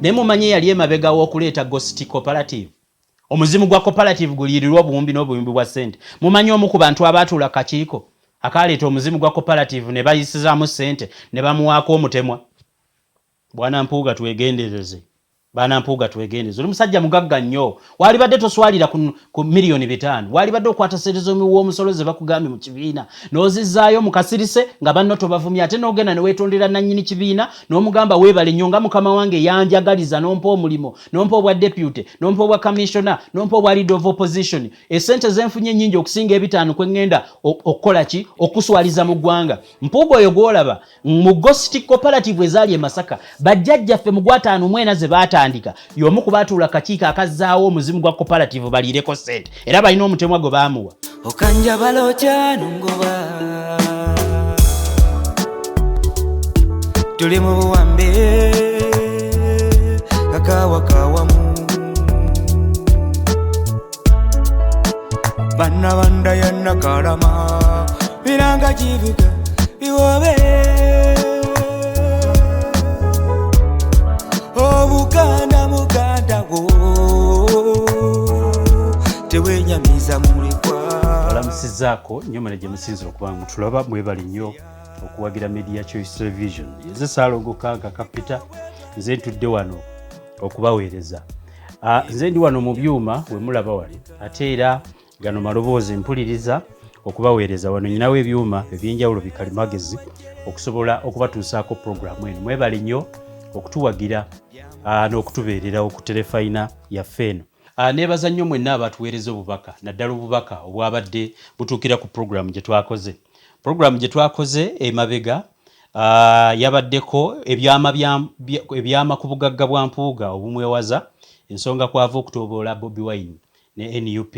ne mumanye yali emabega w'okuleeta Ghost Cooperative. Omuzimu gwa Cooperative guliirirwa Buwumbi n'obuyumbi bwa ssente. Mumanyi omu ku bantu abaatuula kakiiko akaleeta omuzimu gwa Cooperative ne bayisizaamu ssente ne bamuwaako omutemwa. Bwana Mpuuga twegendereze. Bana Mpuuga twegendereze. Oli musajja mugagga nnyo. Wali badde toswalira ku miliyoni 5. Wali badde okwata sente w'omusolo ze bakugambye mu kibiina. N'ozizaayo mu kasirise nga banno tobavumya ate n'ogenda ne weetondera nannyini kibiina n'omugamba weebale nnyo nga mukama wange yanjagaliza n'ompa omulimo n'ompa obwa deputy n'ompa obwa commissioner n'ompa obwa leader of opposition. Essente zenfunye nnyingi okusinga 5 kwe ŋŋenda okukola ki okuswaliza mu ggwanga. Mpuuga oyo gw'olaba mu Ghost Cooperative ezaali e Masaka bajjajjaffe mu gw'ataano mwena ze baatandika y'omu ku baatuula kakiiko akazzaawo omuzimu gwa Cooperative baliireko ssente era balina omutemwa gwe baamuwa. Okanja balocha nungoba tuli mu buwambe kakawa kawamu banna banda yanna kalama biranga kivuga biwobe obuganda muganda go tewenyamiza mulekwa. Olamusizaako nnyo mane gye musinzira okuba mutulaba mwebali nnyo okuwagira Media Choice Television. Nze Ssaalongo Kankaka Peter, nze ntudde wano okubaweereza. Nze ndi wano mu byuma we mulaba wano ate era gano maloboozi mpuliriza okubaweereza wano nyinawo ebyuma eby'enjawulo bikalimagezi okusobola okubatuusaako puroguramu eno. Mwebali nnyo okutuwagira n'okutubeererawo ku telefayina yaffe eno. Neebaza nnyo mwenna abatuweereza obubaka naddala obubaka obwabadde butuukira ku puroguramu gye twakoze. Puroguramu gye twakoze emabega yabaddeko ebyaama ku bugagga bwa Mpuuga obumwewaza ensonga kwava okutoboola Bobi Wine ne NUP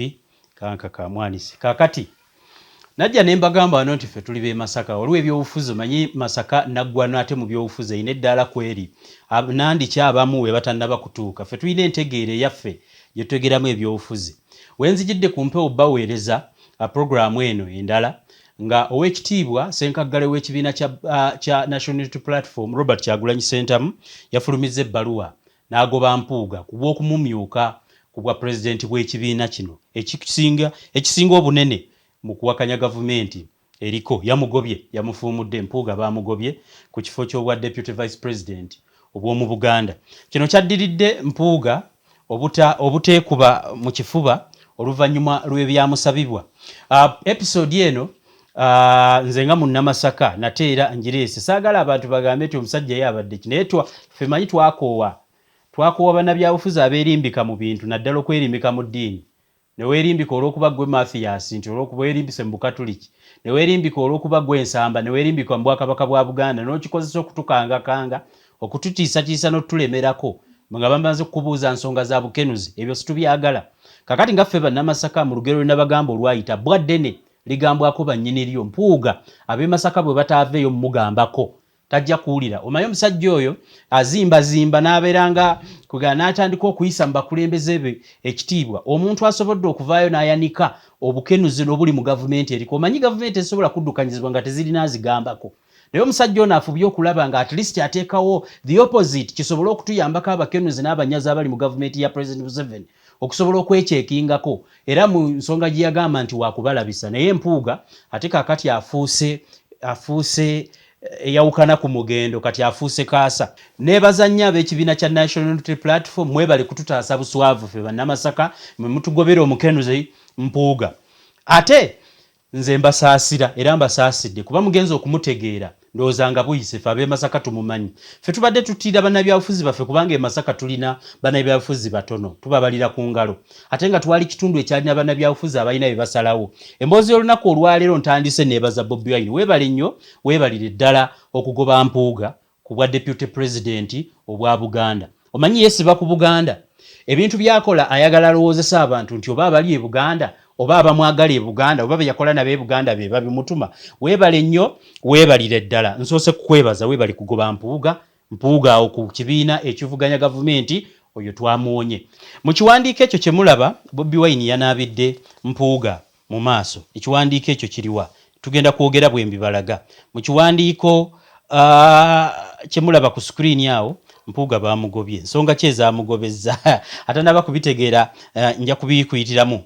Kankaka mwanisi. Kaakati najja ne mbagamba wano nti ffe tuli b'e Masaka waliwo ebyobufuzi manyi Masaka naggwano ate mu byobufuzi eyina eddaala kweri nandiki abamu we batannaba kutuuka. Ffe tulina entegeero yaffe gye tutegeramu ebyobufuzi. Wenzijidde ku mpewo baweereza puroguramu eno endala nga owekitiibwa Ssenkaggale w'ekibiina kya National Unity Platform Robert Kyagulanyi Ssentamu yafulumizza ebbaluwa n'agoba Mpuuga ku bw'okumumyuka ku bwa pulezidenti bw'ekibiina kino ekisinga obunene mu kuwakanya gavumenti eriko. Yamugobye, yamufuumudde. Mpuuga baamugobye ku kifo ky'obwa deputy vice president obw'omu Buganda. Kino kyaddiridde Mpuuga obuteekuba mu kifuba oluvannyuma lw'ebyamusabibwa. Episode eno nze nga Munnamasaka nate era ngireese. Saagala abantu bagambe nti omusajja ye abadde ki naye ffe manyi twakoowa bannabyabufuzi abeerimbika mu bintu naddala okwerimbika mu ddiini. Ne weerimbika olw'okuba gwe mafiyasi nti olw'okuba weerimbise mu Bukatuliki, ne weerimbika olw'okuba gwe ensamba, ne weerimbika mu Bwakabaka bwa Buganda n'okikozesa okutukangakanga okututiisatiisa n'otulemerako nga bamaze okubuuza nsonga za bukenuzi. Ebyo situbyagala. Kakati nga ffe Bannamasaka mu lugero lwe nabagamba olwayita bwaddene ligambwako bannyiniryo. Mpuuga ab'e Masaka bwe bataaveeyo mugambako tajja kuwulira. Omanyi omusajja oyo azimbazimba n'abeeranga n'atandika okuyisa mu bakulembeze be ekitiibwa. Omuntu asobodde okuvaayo n'ayanika obukenuzi n'obuli mu gavumenti eriko. Omanyi gavumenti esobola kuddukanyizibwa nga tezirina azigambako. Naye omusajja ono afubye okulaba nga at least ateekawo the opposite kisobole okutuyambako abakenuzi n'abanyazi abali mu gavumenti ya President Museveni okusobola okwekyekingako era mu nsonga gye yagamba nti waakubalabisa. Naye Mpuuga ate kaakati afuuse eyawukana ku mugendo, kati afuuse kaasa. Neebaza nnyo ab'ekibiina kya National Unity Platform mwebale kututaasa buswavu ffe Bannamasaka mwe mutugobera omukenuzi Mpuuga. Ate nze mbasaasira era mbasaasidde kuba mugenzi okumutegeera ndowooza nga buyise ffe ab'e Masaka tumumanyi. Ffe tubadde tuttiira bannabyabufuzi baffe kubanga e Masaka tulina bannabyabufuzi batono tubabalira ku ngalo ate nga twali kitundu ekyalina bannabyabufuzi abalina bye basalawo. Emboozi y'olunaku olwaleero ntandise neebaza Bobi Wine. Weebale nnyo, weebalire ddala okugoba Mpuuga ku bwa deputy president obwa Buganda. Omanyi yeesiba ku Buganda. Ebintu byakola ayagala alowoozesa abantu nti oba abali e Buganda oba abamwagala e Buganda oba beyakola nabe Buganda be babimutuma. Weebale nnyo, weebalire ddala. Nsoose kukwebaza weebali kugoba Mpuuga ku kibiina ekivuganya gavumenti oyo twamuwonye. Mu kiwandiiko ekyo kye mulaba Bobi Wine yanaabidde Mpuuga mu maaso. Ekiwandiiko ekyo kiriwa tugenda kwogera bwe mbibalaga. Mu kiwandiiko kye mulaba ku screen awo Mpuuga baamugobye ensonga ki ezaamugobezza atanaba kubitegeera nja kubikuyitiramu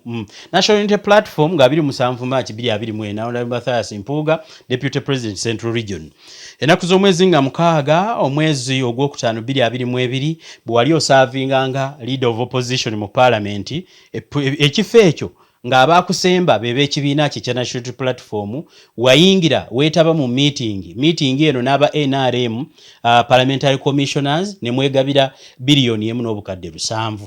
National Unity Platform nga 27 March 2024 Honorable Mathias Mpuuga Deputy President Central Region ennaku z'omwezi nga 6 omwezi ogwokutaano 2022 bwe wali osaavinganga leader of opposition mu parliament ekifo ekyo ng'abaakusemba be b'ekibiina kye kya National Unity Platform wayingira weetaba mu meeting eno n'aba NRM parliamentary commissioners ne mwegabira biliyoni 1.7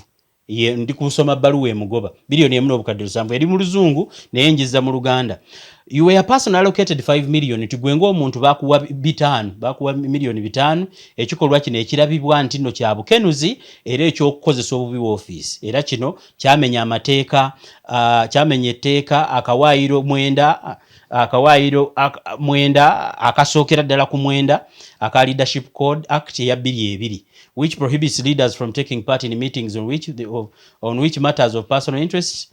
ndi kusoma bbaluwa emugoba biliyoni 1.7 eri mu luzungu naye njiza mu Luganda. You were personally allocated 5 million tugwenga omuntu bakuwa bitano bakuwa miliyoni 5 ekikolwa kino ekirabibwa nti nno kya bukenuzi era ekyokukozesa obubi wa office era kino kyamenya amateeka kyamenya etteeka akawaayiro mwenda akasookera ddala ku mwenda aka Leadership Code Act ya 2002 which prohibits leaders from taking part in meetings on which matters of personal interest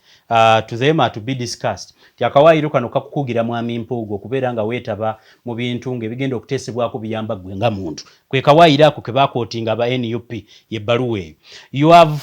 to them are to be discussed. Kyakawaayiro kano kakukugira mwami Mpuuga okubeera nga weetaba mu bintu ng'ebigenda okuteesebwako biyamba ggwe nga muntu kwe kawaayiro ako ke baakootinga aba NUP y'ebbaluwa eyo. You have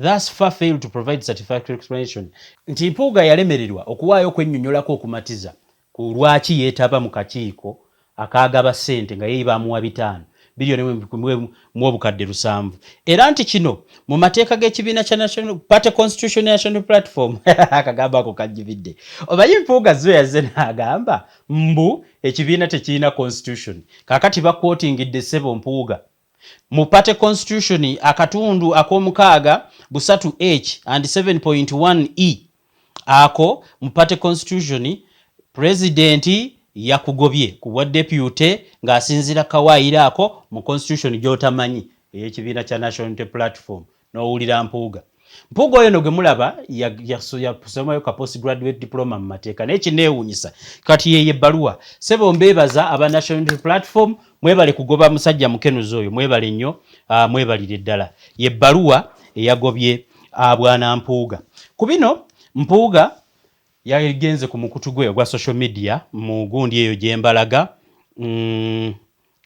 thus far failed to provide satisfactory explanation. Nti Mpuuga yalemererwa okuwaayo okwennyonnyolako okumatiza ku lwaki yeetaba mu kakiiko akaagaba ssente nga ye baamuwa 5 biliyoni 1.7 era nti kino mu mateeka g'ekibiina kya National Party Constitution National Platform akagamba ako kajjibidde omanyi Mpuuga zo yazze n'agamba mbu ekibiina tekirina constitution kaakati bakwotingidde ssebo Mpuuga mu Party Constitution akatundu ak'omukaaga busatu H and 7.1 E ako mu Party Constitution President yakugobye ku bwa deputy ng'asinzira kawaayiro ako mu constitution gy'otamanyi ey'ekibiina kya National Unity Platform n'owulira Mpuuga oyo no gwe mulaba yasomayo ka postgraduate diploma mu mateeka naye kineewuunyisa kati yeye ebbaluwa sebo mbeebaza aba National Unity Platform mwebale kugoba musajja mukenuzi oyo mwebale nnyo mwebalire ddala yebbaluwa eyagobye bwana Mpuuga ku bino Mpuuga yagenze ku mukutu gwe ogwa social media mu gundi eyo gyembalaga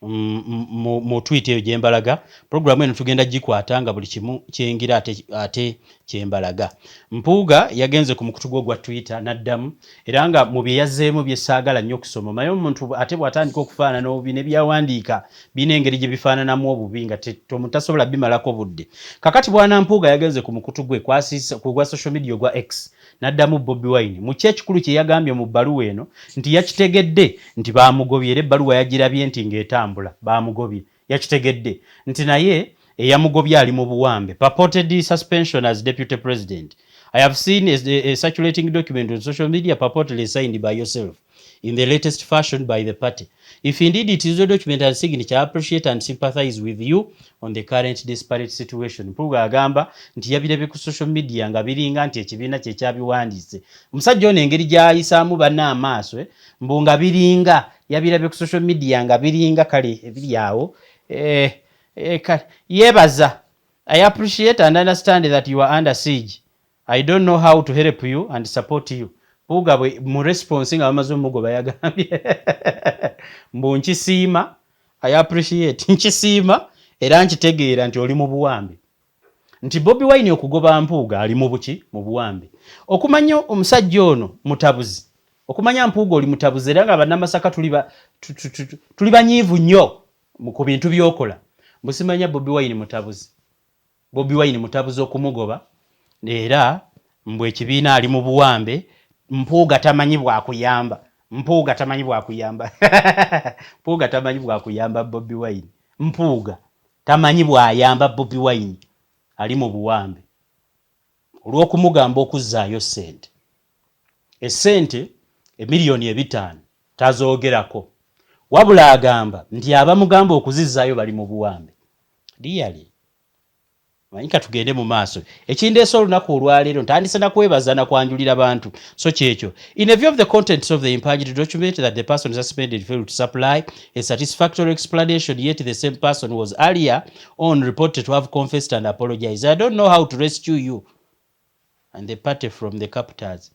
mu tweet eyo gyembalaga programu eno tugenda gikwata nga buli kimu kyengira ate kyembalaga. Mpuuga yagenze ku mukutu gwe ogwa Twitter naddamu era nga mu bye yazzeemu bye saagala nnyo okusoma maye omuntu ate bw'atandika okufaanana obubi ne byawandiika bina engeri gye bifaananamu obubi nga tasobola bimalako budde. Kakati bwana Mpuuga yagenze ku mukutu gwe ku gwa social media ogwa X naddamu Bobi Wine mu kyekikulu kye yagambye mu bbaluwa eno nti yakitegedde nti baamugobye era ebbaluwa yagirabye nti ng'etambula baamugobye yakitegedde nti naye eyamugobye ali mu buwambe purported suspension as deputy president. I have seen a circulating document on social media purportedly signed by yourself in the latest fashion by the party. If indeed it is a document and signature, I appreciate and sympathize with you on the current disparate situation. Mpuuga agamba nti yabirabye ku social media nga biringa nti ekibiina kye kyabiwandiise. Omusajja ono engeri gy'ayisaamu banna amaaso mbu nga biringa yabirabye ku social media nga biringa kale ebiri awo yeebaza. I appreciate and understand that you are under siege. I don't know how to help you and support you. Mpuuga mu response nga bamaze omugoba yagambye mbu nkisiima I appreciate nkisiima era nkitegeera nti oli mu buwambe nti Bobi Wine okugoba Mpuuga ali mu buki mu buwambe okumanya omusajja ono mutabuzi okumanya Mpuuga oli mutabuzi era nga bannamasaka tuli banyiivu nnyo ku bintu by'okola musimanya Bobi Wine mutabuzi okumugoba era mbwe ekibiina ali mu buwambe Mpuuga tamanyi bwakuyamba Mpuuga tamanyi bwakuyamba Bobi Wine Mpuuga tamanyi bwayamba Bobi Wine ali mu buwambe olw'okumugamba okuzzaayo ssente essente emiliyoni 5 tazoogerako wabula agamba nti abamugamba okuzizzaayo bali mu buwambe liyali manyika tugende mu maaso ekindeesa olunaku olwaleero ntandise na kwebaza na kwanjulira bantu so kyekyo in a view of the contents of the impaged document that the person suspended failed to supply a satisfactory explanation yet the same person was earlier on reported to have confessed and apologized. I don't know how to rescue you and the party from the captors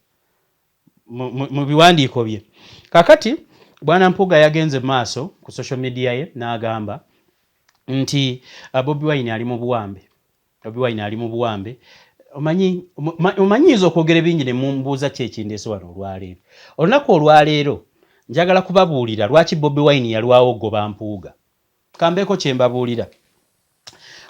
mu biwandiiko bye. Kakati bwana Mpuuga yagenze maaso ku social media ye n'agamba nti Bobi Wine ali mu buwambe. Bobi Wine ali mu buwambe. Omanyiiza okwogera bingi ne mumbuuza ki ekindeese wano olwaleero. Olunaku olwaleero njagala kubabuulira lwaki Bobi Wine yalwawo ogoba Mpuuga. Kambeeko kye mbabuulira.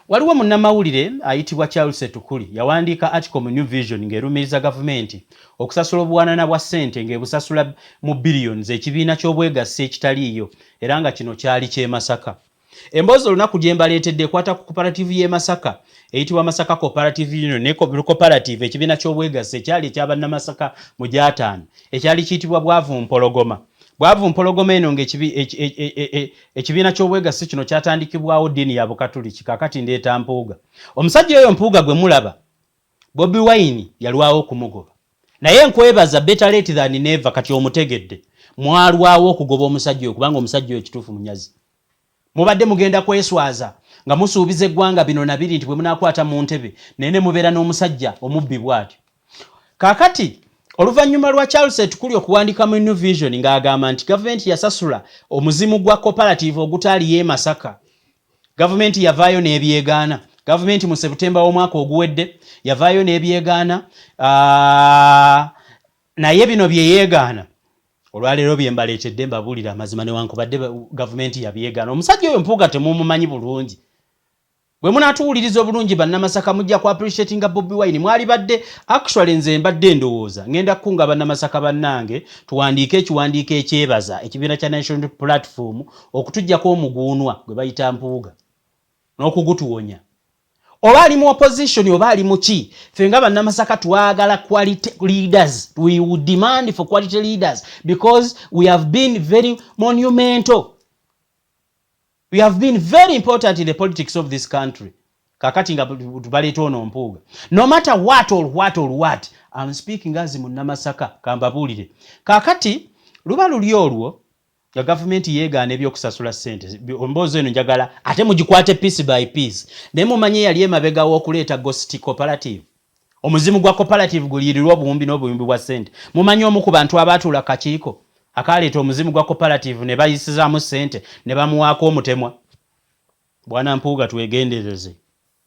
Waliwo munnamawulire ayitibwa Charles Tukuli yawandiika article mu New Vision ng'erumiriza gavumenti okusasula obuwanana bwa ssente ng'ebusasula mu billions ekibiina ky'obwegassi ekitaliiyo era nga kino kyali Z'eMasaka. Emboozi olunaku gye mbaleetedde ekwata ku Coperative y'e Masaka eyitibwa Masaka Cooperative Union ne Cooperative ekibiina ky'obwegassi ekyali eky'abannamasaka mu gy'ataano ekyali kiyitibwa Bwavumpologoma. Bwavumpologoma eno ng'ekibiina ky'obwegassi kino kyatandikibwawo ddiini ya Bukatuliki kakati ndeeta Mpuuga. Omusajja oyo Mpuuga gwe mulaba Bobi Wine yalwawo okumugoba. Naye nkwebaza better late than never kati omutegedde mwalwawo okugoba omusajja oyo kubanga omusajja oyo kituufu munyazi. Mubadde mugenda kweswaza nga musuubiza eggwanga bino na biri nti bwe munaakwata mu ntebe nene mubeera n'omusajja omubbi bw'atyo. Kaakati oluvannyuma lwa Charles Tukuli okuwandika mu New Vision ng'agamba nti gavumenti yasasula omuzimu gwa Cooperative ogutaali y'e Masaka. Gavumenti yavaayo n'ebyegaana. Gavumenti mu September w'omwaka oguwedde yavaayo n'ebyegaana naye bino bye yeegaana. Olwaleero bye mbaleetedde mbabuulira amazima newankubadde gavumenti yabyegaana. Omusajja oyo Mpuuga temumumanyi bulungi. Bwe munaatuwuliriza obulungi bannamasaka mujja ku appreciatinga Bobi Wine mwali badde actually nze mbadde ndowooza ngenda kukunga bannamasaka bannange tuwandiike ekiwandiiko ekyebaza ekibiina kya National Platform okutuggyako omuguunwa gwe bayita Mpuuga n'okugutuwonya. Oba ali mu opposition oba ali mu ki ffe nga bannamasaka twagala quality leaders. We would demand for quality leaders because we have been very monumental. We have been very important in the politics of this country. Kakati nga tubaleeta ono Mpuuga. No matter what or what, I'm speaking as munnamasaka kambabuulire. Kakati luba luli olwo ya gavumenti yeegaana ebyokusasula ssente. Emboozi eno njagala ate mugikwate piece by piece. Naye mumanye yali emabega w'okuleeta Ghost Cooperative. Omuzimu gwa Cooperative guliirirwa Buwumbi n'obuyumbi bwa ssente. Mumanye omu ku bantu abaatuula kakiiko akaleeta omuzimu gwa Cooperative ne bayisizaamu ssente ne bamuwaako omutemwa. Bwana Mpuuga twegendereze.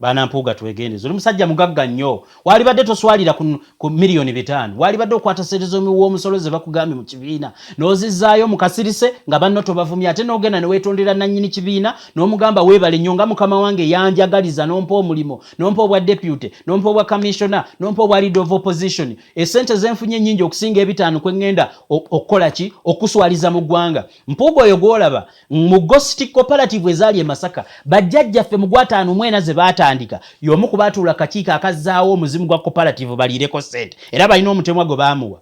Bwana Mpuuga twegendereze. Oli musajja mugagga nnyo. Wali badde toswalira ku milioni 5. Wali badde okwata ssente z'omusolo ze bakugambye mu kibiina. N'ozizzaayo mu kasirise nga banno tobavumya ate n'ogenda ne weetondera nannyini kibiina n'omugamba weebale nnyo nga mukama wange yanjagaliza n'ompa omulimo n'ompa obwa deputy n'ompa obwa commissioner n'ompa obwa leader of opposition. Essente zenfunye nnyingi okusinga 5 kwe ŋŋenda okukola ki okuswaliza mu ggwanga. Mpuuga oyo gw'olaba mu Ghost Cooperative ezaali e Masaka bajjajjaffe mu gw'ataano mwena ze baatandika y'omu ku baatuula kakiiko akazzaawo omuzimu gwa Cooperative baliireko ssente era balina omutemwa gwe baamuwa.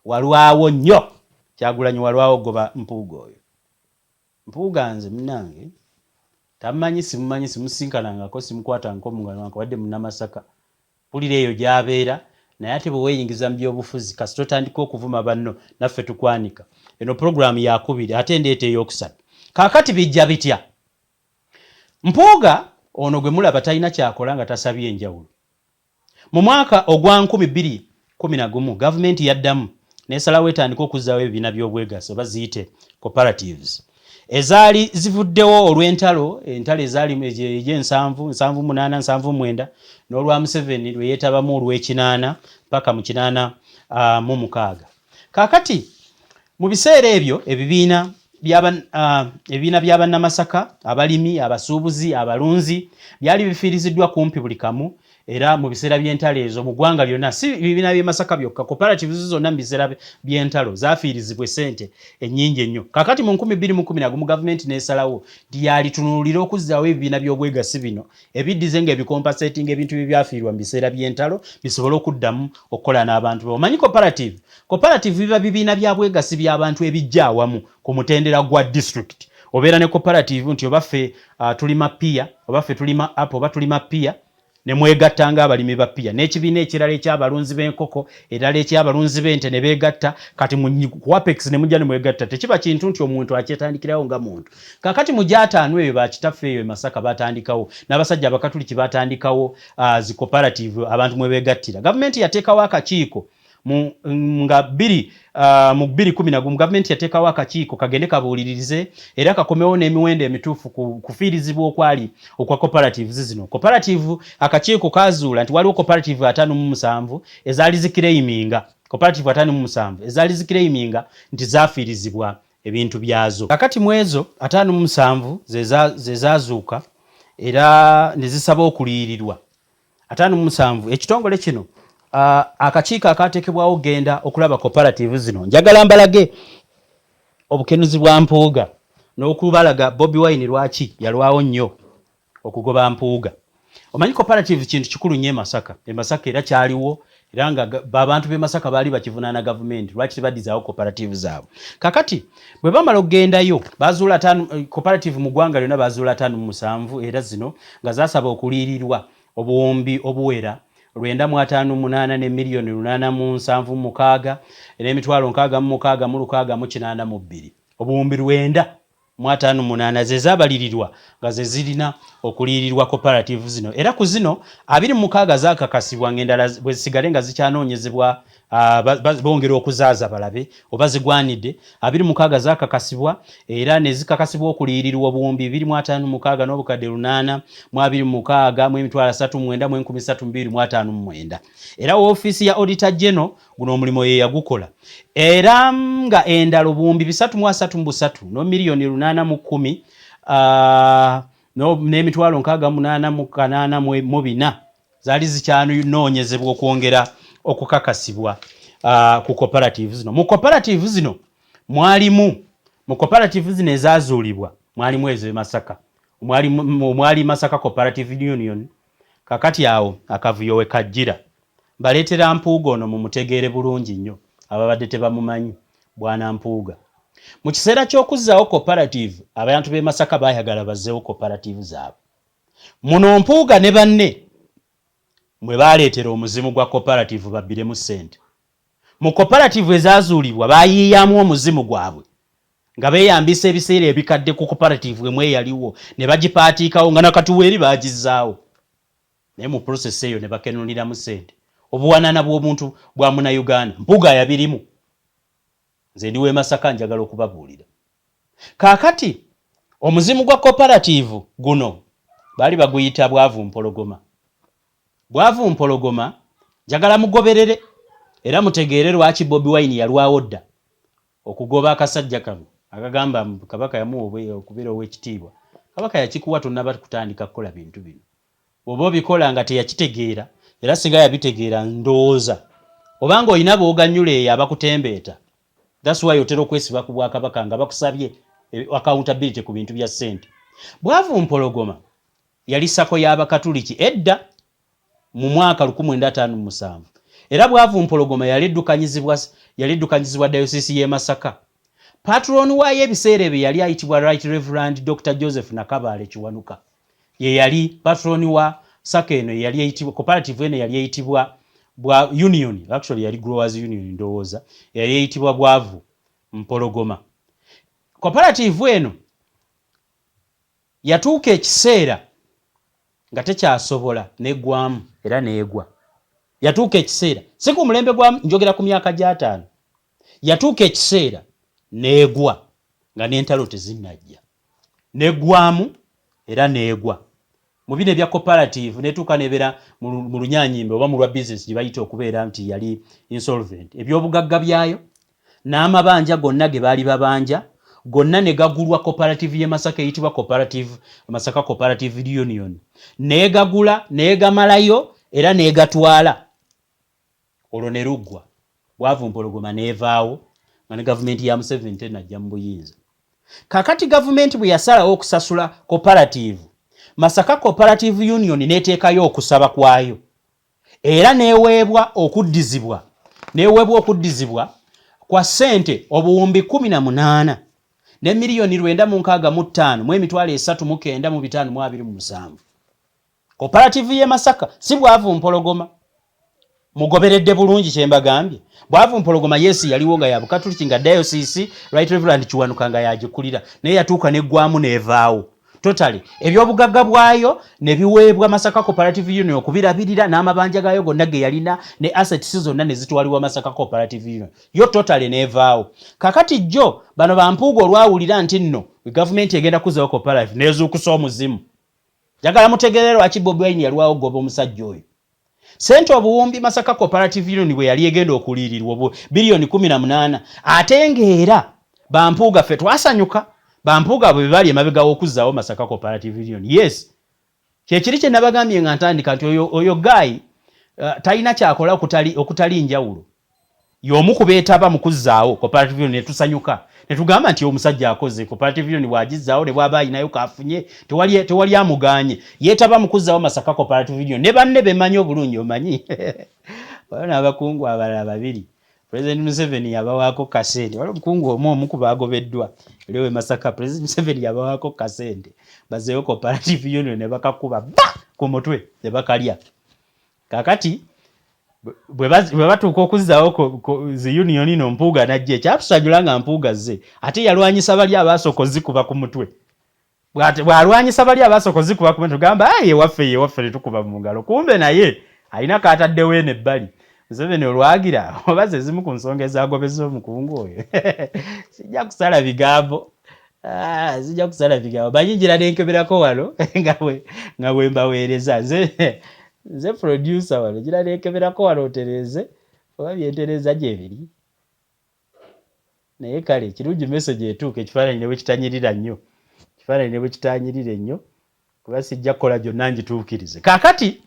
Walwawo nnyo Kyagulanyi walwawo goba Mpuuga oyo. Mpuuga nze munnange tamanyi simumanyi simusinkanangako simukwatangako mungano wadde munnamasaka pulira eyo gy'abeera naye ate bwe weeyingiza mu byobufuzi kasi totandika okuvuma banno naffe tukwanika. Eno programu yakubiri ate ndeeta ey'okusatu. Kaakati bijja bitya? Mpuuga ono gwe mulaba talina kyakola nga tasabye enjawulo. Mu mwaka ogwa 2011 gavumenti yaddamu n'esalawo etandika okuzzaawo ebibiina by'obwegassi oba ziyite cooperatives ezaali zivuddewo olw'entalo ezaali egy'ensanvu 8 79 n'olwa Museveni lwe yeetabamu olw'ekinaana paka mu 86. Kaakati mu biseera ebyo ebibiina by'abannamasaka abalimi abasuubuzi abalunzi byali bifiiriziddwa kumpi buli kamu era mu biseera by'entalo ezo mu ggwanga lyonna si ebibiina by'e Masaka byokka cooperatives zonna mu biseera by'entalo zaafiirizibwa ssente ennyingi ennyo. Kaakati mu 2011 gavumenti n'esalawo yalitunuulira okuzzaawo ebibiina by'obwegassi bino ebiddize ng'ebikompasating ebintu bye byafiirwa mu biseera by'entalo bisobole okuddamu okukola n'abantu. Omanyi cooperative biba bibiina bya bwegassi by'abantu ebijja awamu ku mutendera gwa district. Obeera ne cooperative nti oba ffe tulima pia oba ffe tulima apple oba tulima pia ne mwegatta ng'abalimi ba pia n'ekibiina ekirala eky'abalunzi b'enkoko erala eky'abalunzi b'ente ne beegatta kati ku Apex ne mujja ne mwegatta. Tekiba kintu nti omuntu akyetandikirawo nga muntu. Kaakati mu gy'ataano eyo bakitaffe eyo e Masaka batandikawo n'abasajja abakatuliki batandikawo zi cooperative abantu mwe beegattira. Gavumenti yateekawo akakiiko nga bbiri mu 2010 gavumenti yateekawo akakiiko kagende kabuuliririze era kakomewo n'emiwendo emituufu kufiirizibwa okwali okwa cooperatives zino. Cooperative akakiiko kazuula nti waliwo cooperative 57 ezaali zikiraiminga cooperative 57 ezaali zikiraiminga nti zaafiirizibwa ebintu byazo. Kakati mu ezo 57 ze zaazuuka era ne zisaba okuliyirirwa 57. Ekitongole kino akakiiko akateekebwawo genda okulaba cooperative zino. Njagala mbalage obukenuzi bwa Mpuuga n'okubalaga Bobi Wine lwaki yalwawo nnyo okugoba Mpuuga. Omanyi cooperative kintu kikulu nnyo Masaka. Masaka era kyaliwo era nga abantu b'e Masaka baali bakivunaana gavumenti lwaki tebadizaawo cooperative zaabwe. Kakati bwe bamala okugendayo bazuula cooperative mu ggwanga lyonna bazuula 57 era zino nga zaasaba okuliyirirwa obuwumbi obuwera 958 ne miliyoni 876 n'emitwalo 66682 obuwumbi 958 ze zaabalirirwa nga ze zirina okuliyirirwa cooperative zino. Era ku zino 26 zaakakasibwa ng'endala bwe zisigale nga zikyanoonyezebwa bongera okuzaaza balabe oba zigwanidde. 26 zaakakasibwa era ne zikakasibwa okuliyirirwa obuwumbi 256 n'obukadde 826 mu emitwalo 39,132,59. Era woofiisi ya Auditor General guno omulimu ye yagukola era nga endala obuwumbi 333 no miliyoni 810 n'emitwalo 688 zaali zikyanoonyezebwa okwongera okukakasibwa ku cooperative zino. Mu cooperative zino ezaazuulibwa mwalimu Z'eMasaka, mwali Masaka Cooperative Union. Kakati awo akavuyo we kajjira baleetera Mpuuga ono mumutegeere bulungi nnyo ababadde tebamumanyi bwana Mpuuga. Mu kiseera ky'okuzzaawo cooperative abantu b'e Masaka baayagala bazzeewo cooperative zaabwe. Muno Mpuuga ne banne mwe baaleetera omuzimu gwa cooperative babbiremu ssente. Mu cooperative ezaazuulibwa baayiyamu omuzimu gwabwe nga beeyambisa ebiseera ebikadde ku cooperative emwe yaliwo ne bagipaatiikawo nga nakatuweeri baagizzaawo. Naye mu process eyo ne bakenuliramu ssente. Obuwanana bw'omuntu bwa Munnayuganda Mpuuga yabirimu. Nze ndi w'e Masaka njagala okubabuulira. Kaakati omuzimu gwa cooperative guno baali baguyita bwavu mpologoma. Bwavu mpologoma njagala mugoberere era mutegeere lwaki Bobi Wine yalwawo dda okugoba akasajja kano akagamba Kabaka yamuwa okubeera ow'ekitiibwa. Kabaka yakikuwa tonnaba kutandika kukola bintu bino. Bw'oba obikola nga teyakitegeera era singa yabitegeera ndowooza obanga olina booganyula eyo abakutembeeta. That's why otera okwesiba ku Bwakabaka nga bakusabye accountability ku bintu bya ssente. Bwavu mpologoma yali Ssako y'Abakatuliki edda mu mwaka 1957 era bwavu mpologoma yaleddukanyizibwa dayosisi y'e Masaka. Patron waayo ebiseera ebyo yali ayitibwa Right Reverend Dr. Joseph Nakabaale Kiwanuka. Ye yali patron wa Ssako eno yali eyitibwa cooperative eno yali eyitibwa bwa Union, actually yali Growers Union ndowooza, yali eyitibwa bwavu mpologoma. Cooperative eno yatuuka ekiseera nga tekyasobola neggwamu era neegwa. Yatuuka ekiseera si ku mulembe gwa njogera ku myaka gya 5. Yatuuka ekiseera neegwa nga n'entalo tezinnajja. Neggwamu era neegwa. Mu bino ebya cooperative netuuka nebeera mu lunyaanyimbe oba mu lwa business gye bayita okubeera nti yali insolvent. Ebyobugagga byayo n'amabanja gonna ge baali babanja gonna ne gagulwa cooperative y'e Masaka eyitibwa Masaka Cooperative Union. Neegagula neegamalayo era neegatwala. Olwo ne luggwa. Bwavu mpologoma neevaawo nga ne gavumenti ya Museveni tenajja mu buyinza. Kakati gavumenti bwe yasalawo okusasula cooperative, Masaka Cooperative Union neeteekayo okusaba kwayo era neeweebwa okuddizibwa kwa ssente obuwumbi 18 ne miliyoni 965 mu emitwalo 3,927. Cooperative y'e Masaka si bwavu mpologoma. Mugoberedde bulungi kye mbagambye. Bwavu mpologoma yesi yaliwo nga ya Bukatuliki nga diocese Right Reverend Kiwanuka nga yagikulira naye yatuuka neggwamu neevaawo. totally ebyobugagga bwayo ne biweebwa Masaka Cooperative Union okubirabirira n'amabanja gayo gonna ge yalina ne assets zonna ne zitwalibwa Masaka Cooperative Union yo totally nevaawo kakati jjo bano bampuuga olwawulira nti nno government egenda kuzawo cooperative nezuukusa omuzimu njagala mutegeerera lwaki Bobi Wine yalwawo goba omusajja oyo sente obuwumbi Masaka Cooperative Union bwe yali egenda okuliirirwa bilioni 18 ate ng'era bampuuga ffe twasanyuka bampuuga bwe bali emabega w'okuzzaawo Masaka Cooperative Union yes kyekiri kye nabagambye nga ntandika nti oyo guy talina kyakola okutali njawulo y'omu ku beetaba mu kuzzaawo Cooperative Union ne tusanyuka ne tugamba nti omusajja akoze Cooperative Union bw'agizzaawo ne bw'aba ayinayo kafunye tewali amuganye yeetaba mu kuzzaawo Masaka Cooperative Union ne banne bemanyi obulungi omanyi waliwo abakungu abalala babiri President Museveni yabawaako kasente waliwo omukungu omu ku baagobeddwa lewe Masaka President Museveni yabawaako kasente bazeewo Cooperative Union ne bakakuba ku mutwe ne bakalya kakati bwe batuuka okuzzaawo zi union ino Mpuuga najje kyatusanyula nga Mpuuga zze ate yalwanyisa bali abaasooka zikuba ku mutwe bw'alwanyisa bali abaasooka zikuba ku mutwe tugamba yewaffe tetukuba mu ngalo kumbe naye alina kaataddewo eno ebbali Museveni olwagira oba ze zimu ku nsonga ezagobeza omukungu oyo sijja kusala bigambo banyingira nenkeberako wano nga bwe mbaweereza nze producer wano gira nekeberako wano otereze oba byentereza gye biri naye kale kirungi message etuuka ekifaananyi ne bwe kitanyirira ennyo kuba sijja kukola gyonna ngituukirize kaakati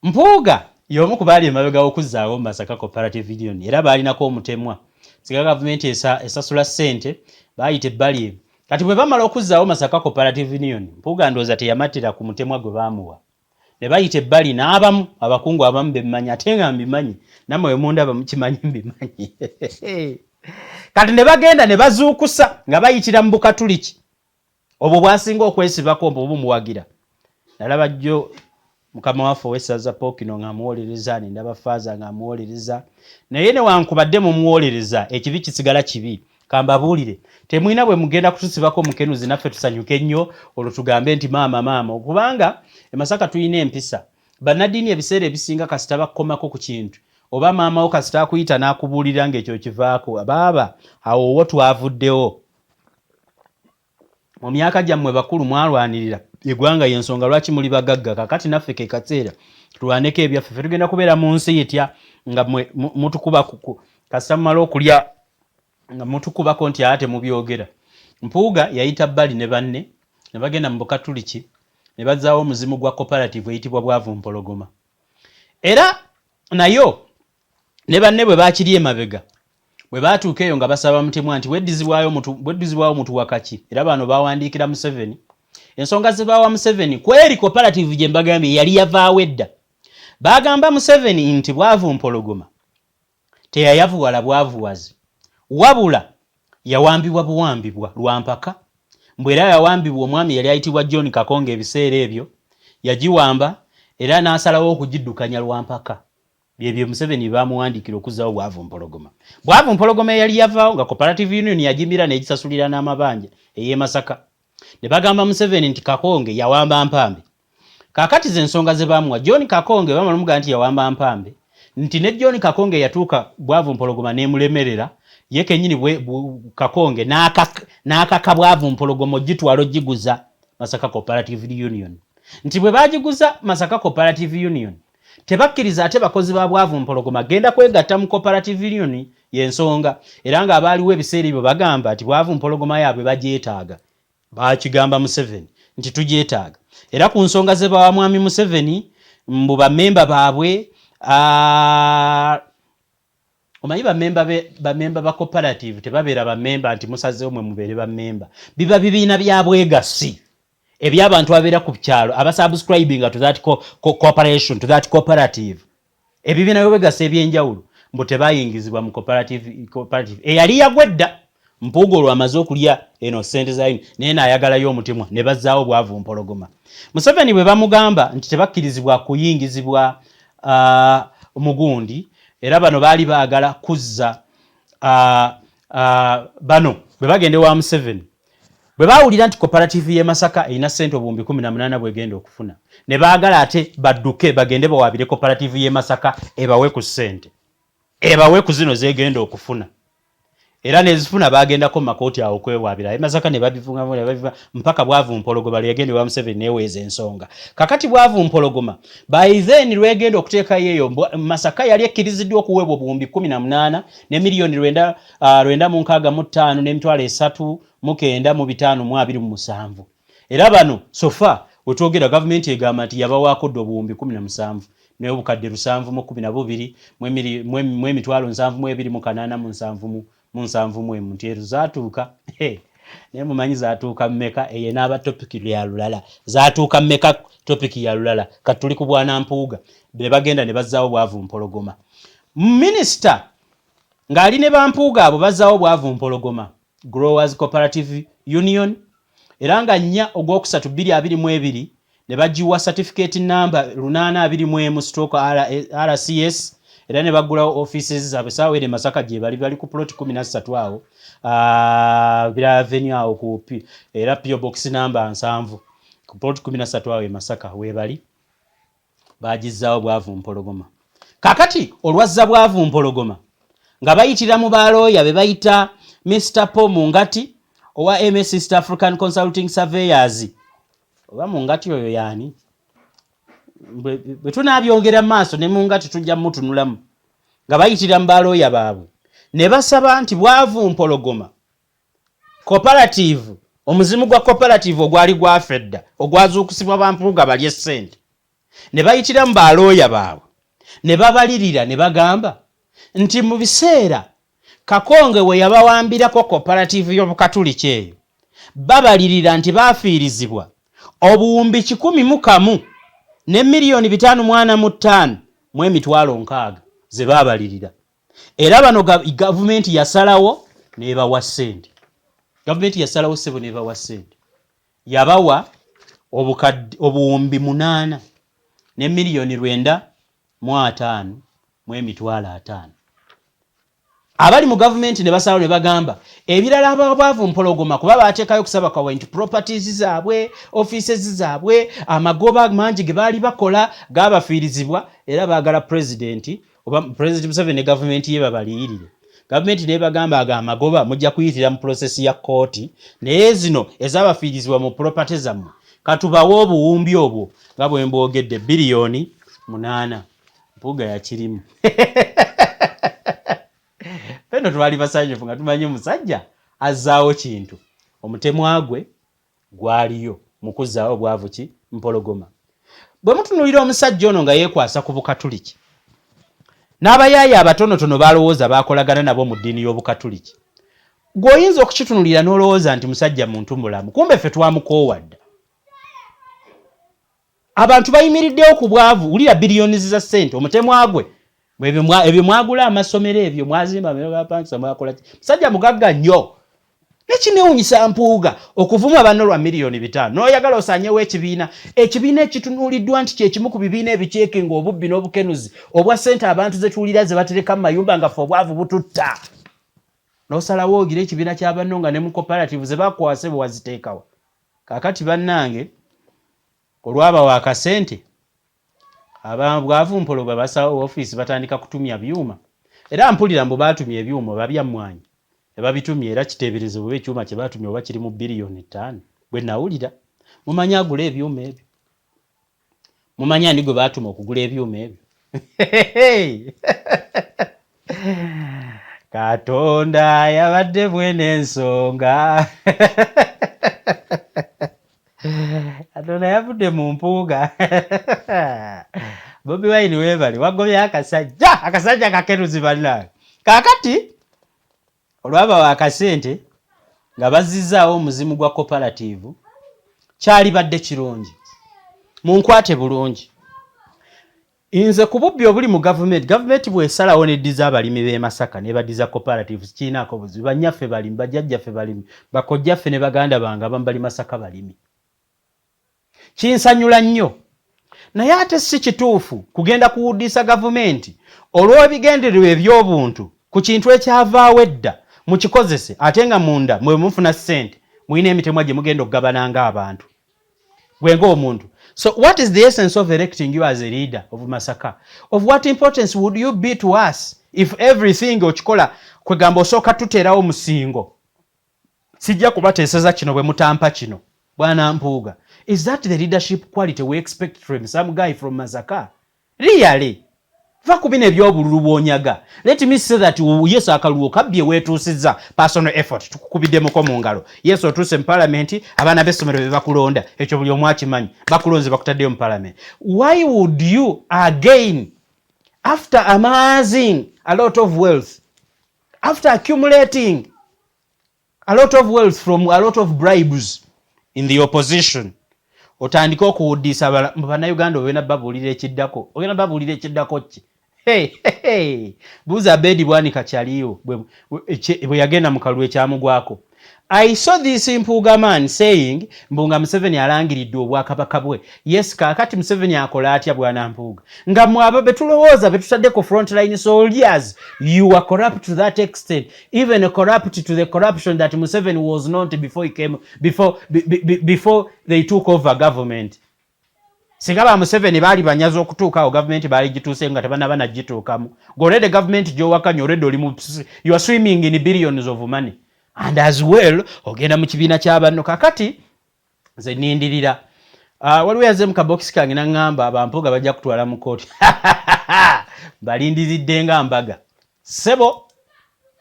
Mpuuga y'omu ku baali emabega w'okuzzaawo Masaka Cooperative Union era baalinako omutemwa singa gavumenti esasula ssente baayita ebbali kati bwe bamala okuzzaawo Masaka Cooperative Union Mpuuga ndooza teyamatira ku mutemwa gwe baamuwa ne bayita ebbali n'abamu abakungu abamu bemmanyi ate nga mbimanyi nammwe we mundaba mukimanyi mbimanyi kati ne bagenda ne bazuukusa nga bayitira mu Bukatuliki obwo bwasinga okwesibako obwo bumuwagira nalaba jjo mukama waffe owessaza Pookino ng'amuwolereza nendaba Faaza ng'amuwolereza naye newankubadde mumuwolereza ekibi kisigala kibi kambabuulire temwina bwe mugenda kutusibako mukenuzi naffe tusanyuke nnyo olwo tugambe nti maama okubanga Masaka tulina empisa bannaddiini ebiseera ebisinga kasita bakkomako ku kintu oba maamawo kasita akuyita n'akubuulira ng'ekyo kivaako baaba awo wo twavuddewo mu myaka gyammwe bakulu mwalwanirira eggwanga y'ensonga lwaki muli bagagga kakati naffe ke kaseera tulwaneko ebyaffe ffe tugenda kubeera mu nsi yetya nga mutukuba kasita mumala okulya nga mutukubako nti ate mubyogera Mpuuga yayita bbali ne banne ne bagenda mu Bukatuliki ne bazzaawo omuzimu gwa Coperative eyitibwa Bwavumpologoma era nayo ne banne bwe baakiri emabega bwe baatuuka eyo nga basaba mutemwa nti weddizibwawo mutu wakaki era bano bawandiikira Museveni ensonga ze baawa Museveni kweri Cooperative gye mbagambye yali yavaawo edda bagamba Museveni nti Bwavumpologoma teyayavuwala bwavuwazi wabula yawambibwa buwambibwa lwampaka mbwera yawambibwa omwami yali ayitibwa John Kakonge ebiseera ebyo yagiwamba era n'asalawo okugiddukanya lwampaka byebyo Museveni baamuwandiikira okuzzaawo Bwavumpologoma Bwavumpologoma yali yavaawo nga Cooperative Union yagimira n'egisasulira n'amabanja ey'Emasaka ne bagamba Museveni nti Kakonge yawamba Mpambe kaakati ze ensonga ze baamuwa John Kakonge bamala mugamba nti yawamba Mpambe nti ne John Kakonge yatuuka Bwavumpologoma n'emulemerera ye kennyini Kakonge n'akaka Bwavumpologoma gitwalo giguza Masaka Cooperative Union nti bwe baagiguza Masaka Cooperative Union tebakkiriza ate bakozi ba Bwavumpologoma genda kwegatta mu Cooperative Union y'Ensonga era nga abaaliwo ebiseera ebyo bagamba nti Bwavumpologoma yaabwe bagyetaaga baakigamba Museveni nti tugyetaaga era ku nsonga ze bawa mwami Museveni mbu bammemba baabwe omanyi bammemba ba Cooperative tebabeera bammemba nti musazeewo mwe mubeere bammemba biba bibiina bya bwegasi eby'abantu abeera ku kyalo abasubscribinga to that corporation to that cooperative ebibiina by'obwegasi ebyenjawulo mbu tebayingizibwa mu cooperative eyali yagwedda Mpuuga olwo amaze okulya eno ssente zayo naye n'ayagalayo omutemwa ne bazzaawo Bwavumpologoma Museveni bwe bamugamba nti tebakkirizibwa kuyingizibwa mugundi era bano baali baagala kuzza bano bwe bagende wa Museveni bwe baawulira nti Coperative y'e-Masaka erina ssente obuwumbi 18 bwegenda okufuna ne baagala ate badduke bagende bawaabire Coperative y'e-Masaka ebawe ku ssente ebawe ku zino zegenda okufuna era nezifuna bagendako mu makooti awo okwewaabira e-Masaka ne babifunga mpaka Bwavu Mpologoma lyegende wa Museveni neweeza ensonga kakati Bwavu Mpologoma by then lwegenda okuteekayo eyo Masaka yali ekkiriziddwa okuweebwa obuwumbi 18 ne miliyoni 965 n'emitwalo 3,927 era bano sofa wetwogera gavumenti egamba nti yabawaako dde obuwumbi 17 n'obukadde 712 mu emitwalo 728 nti ezo zaatuuka naye mumanyi zaatuuka mmeka eyo n'aba topiki ya lulala zaatuuka mmeka topiki ya lulala kati tuli ku bwana Mpuuga be bagenda ne bazzaawo Bwavu Mpologoma minisita ng'ali ne Bampuuga abo bazzaawo Bwavu Mpologoma Growers Cooperative Union era nga 4 Ogwokusatu 2022 ne bagiwa certificate number 821/RCS era ne bagulawo offices zaabwe saawere Masaka gye bali ku plot 13 awo bila avenue awo ku era PO box number 7 ku plot 13 awo Masaka webali bagizzaawo Bwavu Mpologoma kakati olwazza Bwavu Mpologoma nga bayitira mu balooya be bayita Mr. Paul Mungati owa MS East African Consulting Surveyors oba Mungati oyo yani bwe tunabyongera maaso ne Mungati tujja mutunulamu nga bayitira mu balooya baabwe ne basaba nti Bwavu Mpologoma Cooperative omuzimu gwa Cooperative ogwali gwafedda ogwazuukusibwa Bampuuga balye ssente ne bayitira mu balooya baabwe ne babalirira ne bagamba nti mu biseera Kakonge we yabawambirako Cooperative y'Obukatuliki eyo babalirira nti baafiirizibwa obuwumbi 1,000 ne miliyoni 545 mu emitwalo 6 ze baabalirira era bano gavumenti yasalawo n'ebawa ssente gavumenti yasalawo sebo n'ebawa ssente yabawa obuwumbi 8 ne miliyoni 905 mu emitwalo 5 abali mu gavumenti ne basalawo ne bagamba ebirala Bwavu Mpologoma kuba baateekayo kusaba kwa nti properties zaabwe offices zaabwe amagoba mangi ge baali bakola gabafiirizibwa era baagala president oba President Museveni ne gavumenti ye babaliyirire gavumenti ne bagamba amagoba mujja kuyitira mu process ya kooti naye zino ezabafiirizibwa mu properties zammwe katubawo obuwumbi obwo nga bwe mbogedde biliyoni 8 Mpuuga yakirimu Peno twali basanyufu nga tumanyi musajja azzaawo kintu omutemwa gwe gwaliyo mu kuzzaawo Bwavu Mpologoma bwe mutunulira omusajja ono nga yeekwasa ku Bukatuliki n'abayaaya abatonotono balowooza bakolagana nabo mu ddiini y'Obukatuliki gw'oyinza okukitunulira n'olowooza nti musajja muntu mulamu kumbe ffe twamukoowadda abantu bayimiriddewo ku Bwavu wulira biliyoni za ssente omutemwa gwe ebyo mwagula amasomero ebyo mwazimba mebapangisa mwakola musajja mugagga nnyo nekinewunyisa Mpuuga okuvuma banno lwa miliyoni 5 n'oyagala osanyewo ekibiina ekitunuuliddwa nti kyekimu ku bibiina ebiceekenga obubbi n'obukenuzi obwa ssente abantu ze tuwulira ze batereka mu mayumba nga ffe Obwavu bututta n'osalawo ogira ekibiina kya banno nga ne mu Cooperative ze bakwase bwe waziteekawa kaakati bannange olwabawa akasente Bwavu Mpologoma basawo office batandika kutumya byuma era mpulira mbu batumya ebyuma babyammwanyi babitumye era kiteeberezebwa ekyuma kye batumye oba kiri mu biliyoni 5 bwe nawulira mumanya agula ebyuma ebyo mumanya ani gwe baatuma okugula ebyuma ebyo Katonda yabadde bwene ensonga Katonda yavudde mu Mpuuga Bobi Wine webali wagobya akasajja kakeruzi bannange kaakati olwaba akasente nga bazizzaawo omuzimu gwa Cooperative kyali badde kirungi munkwate bulungi inze ku bubbi obuli mu gavumenti bw'esalawo neddiza abalimi b'e Masaka ne baddiza Cooperative kiinaako buzibu bannyaffe balimi bajjajjaffe balimi bakojjaffe ne baganda bange abamu bali Masaka balimi kinsanyula nnyo naye ate si kituufu kugenda kuwuddisa gavumenti olw'ebigendererwa eby'obuntu ku kintu ekyavaawo edda mukikozese ate nga munda mwe mufuna ssente mwine emitemwa gye mugenda okugabananga abantu gwe ng'omuntu. So what is the essence of electing you as a leader of Masaka? Of what importance would you be to us if everything okikola kwegamba osooka tuteerawo musingo sijja kubateeseza kino bwe mutampa kino bwana Mpuuga? Is that the leadership quality we expect from some guy from Masaka? Really? Va ku bino ebyobululu bw'onyaga. Let me say that Yesu akaluwo kabbye weetuusizza personal effort tukukubiddemukko mu ngalo. Yesu otuuse mu parliament abaana b'essomero be bakulonda ekyo buli omu akimanyi bakulonze bakutaddeyo mu parliament. Why would you again after amassing a lot of wealth, after accumulating a lot of wealth from a lot of bribes in the opposition, otandika okuwuddisa bannayuganda obwena babuulira ekiddako ogenda babuulira ekiddako ki? Buuza Bedi Bwanika kyaliyo bwe yagenda mu kalulu ekyamugwako. I saw this Mpuuga man saying mbunga Museveni alangiridde obwakabaka bwe. Yes, kaakati Museveni akola atya bwana Mpuuga? Nga mwabo betulowooza betutaddeko frontline soldiers, you are corrupt to that extent, even corrupt to the corruption that Museveni was not before they took over government. Singa ba Museveni baali banyaza okutuukawo government baali gituuse nga tebanaba nagituukamu. Golede government gy'owakanya olwedde oli you are swimming in billions of money. And as well, ogenda mu kibiina ky'abanno kakati nze nindirira. Waliwo yaze mu kabokisi kange n'angamba abampuuga bajja kutwala mu kooti. Balindiridde nga mbaga. Sebo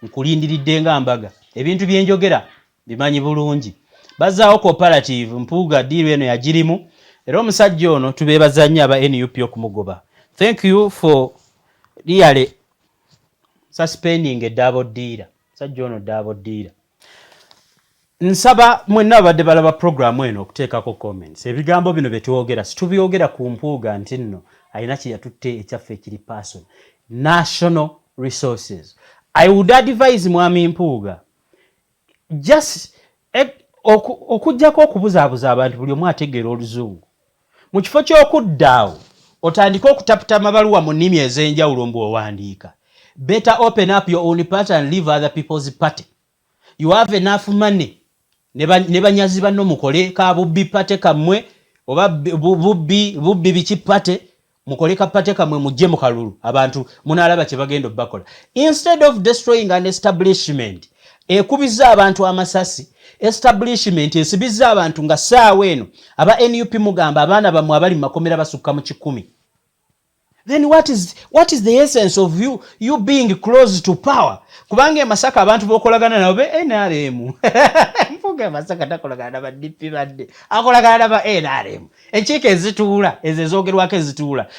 nkulindiridde nga mbaga. Ebintu bye njogera bimanyi bulungi. Bazaawo Coperative Mpuuga Ddiiru eno yagirimu. Era omusajja ono tubeebaza nnyo aba NUP Okumugoba. Thank you for really suspending a double dealer. Musajja ono double dealer. Nsaba mwenna abadde balaba programu eno okuteekako comments. Ebigambo bino bye twogera situbyogera ku Mpuuga nti nno alina kye yatutte ekyaffe ekiri person. National resources. I would advise mwami Mpuuga just okujjako okubuzaabuza abantu buli omu ategeera oluzungu. Mu kifo ky'okuddaawo otandika okutaputa amabaluwa mu nnimi ez'enjawulo mbu owandiika. Better open up your own party and leave other people's party. You have enough money. Ne banyazi banno mukole ka bubbi pate kammwe oba bubbi biki pate mukole ka pate kammwe mujje mu kalulu abantu munaalaba kye bagenda obbakola. Instead of destroying an establishment ekubizza abantu amasasi, establishment esibizza abantu nga ssaawa eno aba NUP mugamba abaana bammwe abali mu makomera basukka mu 10. Then what is the essence of you being close to power? Kubanga Masaka abantu bokolagana nabo NRM. Mpuuga Masaka takolagana naba DP badde. Akolagana naba NRM. Enkiiko ezituula ezoogerwako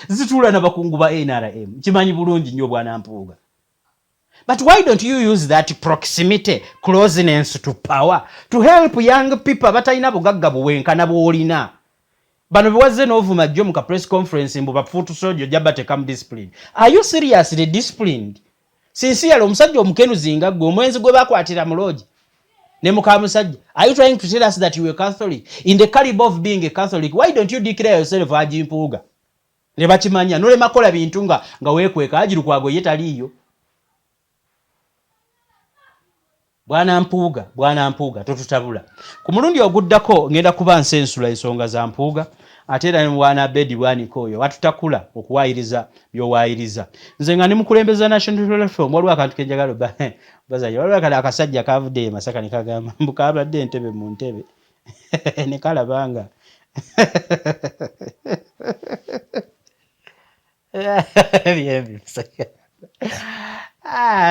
zituula n'abakungu ba NRM. Kimanyi bulungi nnyo bwana Mpuuga. But why don't you use that proximity, closeness to power to help young people abatalina bugagga buwenkana bw'olina? Bano biwazze n'ovuma jjo mu ka press conference mbu bafuutu sojo jabba tekamu discipline. Are you seriously disciplined? Sincerely omusajja omukenuzi nga gwe omwenzi gwe bakwatira mu lodge ne muka musajja. Are you trying to tell us that you were Catholic? In the caliber of being a Catholic, why don't you declare yourself Haji Mpuuga? Ne bakimanya nole makola bintu nga weekweka Haji Lukwago ye taliyo. Bwana Mpuuga totutabula. Ku mulundi oguddako ngenda kuba nsensula ensonga za Mpuuga ate era ne bwana Bedi Bwanika oyo watutakula okuwaayiriza by'owaayiriza. Nze nga ne mukulembeza National Platform waliwo akantu kenjagala bazanya waliwo akasajja kavudde Masaka ne kagamba mbukabadde entebe mu ntebe ne kalabanga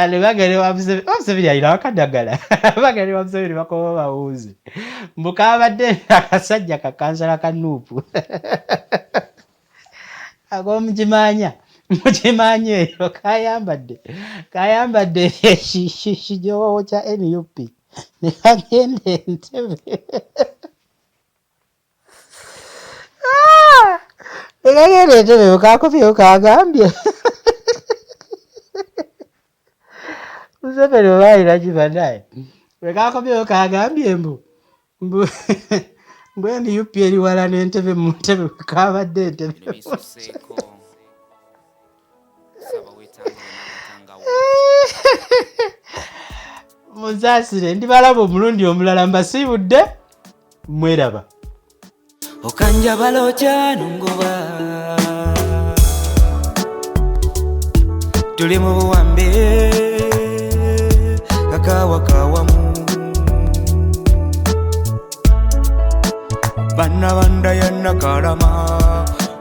le bagere wabusebiri ayina wakadagala bagere wabusebiri bakoba bawuzi mbukabadde akasajja kakansala kanuupu ag'omukimanya eyo kayambadde kijowowo kya NUP ne kagenda entebe ekagenda entebe bukakopyewo kagambye Museveni obaayira kibanaye wekakomyewo kagambye mbu NUP eri wala n'entebe mu ntebe kabadde entebe Muzaasire ndibalaba omulundi omulala mbasiibudde mweraba. Okanjabala okyanongoba tuli mu buwambe kakawakawamu banna banda yannakalama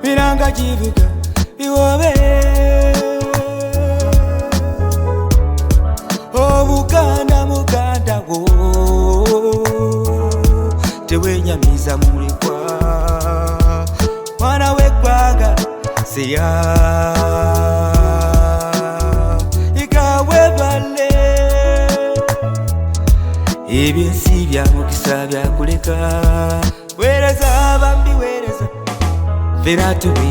biranga kivuga biwobe obuganda muganda wo tewenyamiza mulekwa mwana w'eggwanga seya ikawebale ebyensi bya mukisa byakuleka wereza bambi wereza fera tubi